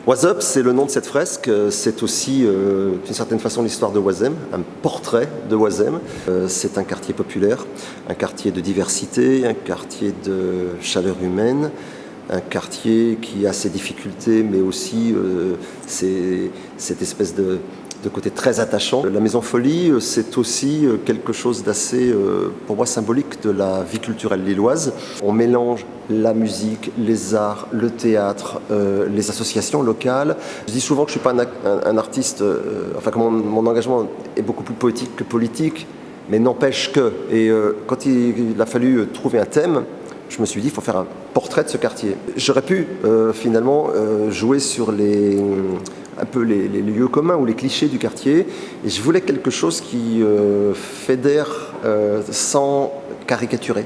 What's Up, c'est le nom de cette fresque. C'est aussi, d'une certaine façon, l'histoire de Oisem, un portrait de Oisem. C'est un quartier populaire, un quartier de diversité, un quartier de chaleur humaine, un quartier qui a ses difficultés, mais aussi cette espèce de côté très attachant. La Maison Folie, c'est aussi quelque chose d'assez, pour moi, symbolique de la vie culturelle lilloise. On mélange la musique, les arts, le théâtre, les associations locales. Je dis souvent que je ne suis pas un artiste, enfin que mon engagement est beaucoup plus poétique que politique, mais n'empêche que. Et quand il a fallu trouver un thème, je me suis dit, il faut faire un portrait de ce quartier. J'aurais pu finalement jouer sur un peu les lieux communs ou les clichés du quartier, et je voulais quelque chose qui fédère sans caricaturer.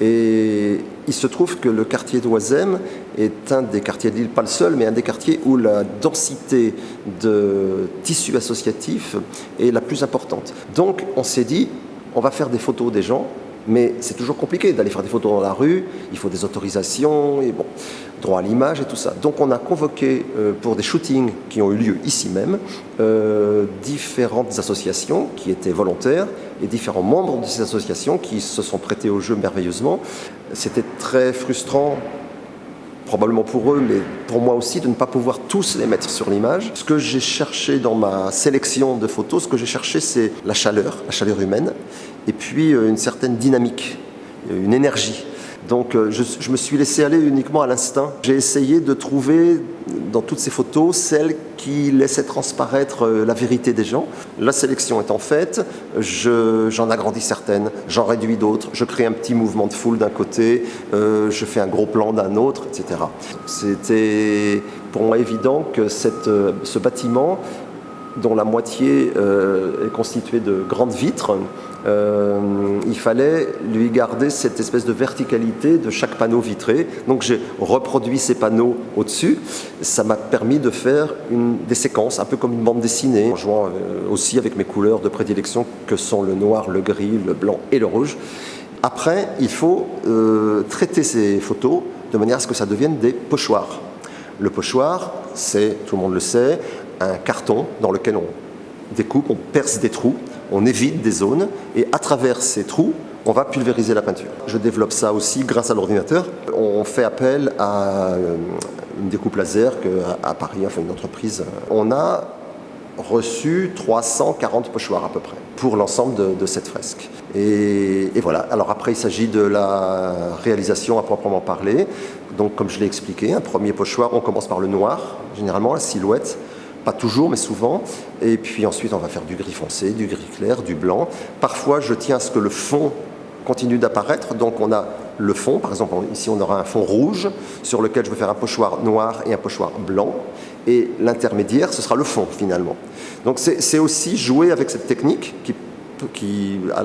Et il se trouve que le quartier d'Oisem est un des quartiers de Lille, pas le seul, mais un des quartiers où la densité de tissu associatif est la plus importante. Donc on s'est dit, on va faire des photos des gens, mais c'est toujours compliqué d'aller faire des photos dans la rue, il faut des autorisations, et bon, droit à l'image et tout ça. Donc on a convoqué pour des shootings qui ont eu lieu ici même, différentes associations qui étaient volontaires et différents membres de ces associations qui se sont prêtés au jeu merveilleusement. C'était très frustrant, probablement pour eux, mais pour moi aussi, de ne pas pouvoir tous les mettre sur l'image. Ce que j'ai cherché dans ma sélection de photos, ce que j'ai cherché, c'est la chaleur humaine, et puis une certaine dynamique, une énergie. Donc je me suis laissé aller uniquement à l'instinct. J'ai essayé de trouver dans toutes ces photos celles qui laissaient transparaître la vérité des gens. La sélection étant faite, j'en agrandis certaines, j'en réduis d'autres, je crée un petit mouvement de foule d'un côté, je fais un gros plan d'un autre, etc. C'était pour moi évident que ce bâtiment, dont la moitié est constituée de grandes vitres, il fallait lui garder cette espèce de verticalité de chaque panneau vitré. Donc j'ai reproduit ces panneaux au-dessus. Ça m'a permis de faire des séquences, un peu comme une bande dessinée, en jouant aussi avec mes couleurs de prédilection que sont le noir, le gris, le blanc et le rouge. Après, il faut traiter ces photos de manière à ce que ça devienne des pochoirs. Le pochoir, c'est, tout le monde le sait, un carton dans lequel on découpe, on perce des trous, on évite des zones, et à travers ces trous, on va pulvériser la peinture. Je développe ça aussi grâce à l'ordinateur. On fait appel à une découpe laser qu'à Paris, enfin une entreprise. On a reçu 340 pochoirs à peu près pour l'ensemble de cette fresque. Et voilà. Alors après, il s'agit de la réalisation à proprement parler. Donc comme je l'ai expliqué, un premier pochoir, on commence par le noir, généralement la silhouette. Pas toujours, mais souvent. Et puis ensuite, on va faire du gris foncé, du gris clair, du blanc. Parfois, je tiens à ce que le fond continue d'apparaître. Donc, on a le fond. Par exemple, ici, on aura un fond rouge sur lequel je vais faire un pochoir noir et un pochoir blanc. Et l'intermédiaire, ce sera le fond, finalement. Donc, c'est aussi jouer avec cette technique qui a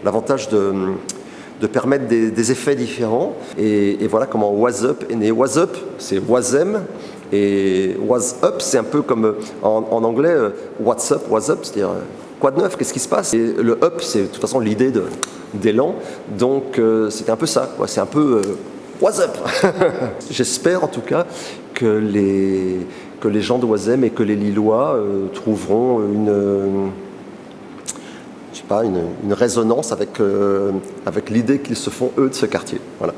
l'avantage de permettre des effets différents. Et voilà comment What's Up est né. What's Up, c'est Oisem. Et What's Up, c'est un peu comme en anglais, What's Up, c'est-à-dire quoi de neuf, qu'est-ce qui se passe. Et le up, c'est de toute façon l'idée d'élan, donc c'était un peu ça, quoi. C'est un peu What's Up. J'espère en tout cas que les gens d'Oisem et que les Lillois trouveront une résonance avec l'idée qu'ils se font eux de ce quartier. Voilà.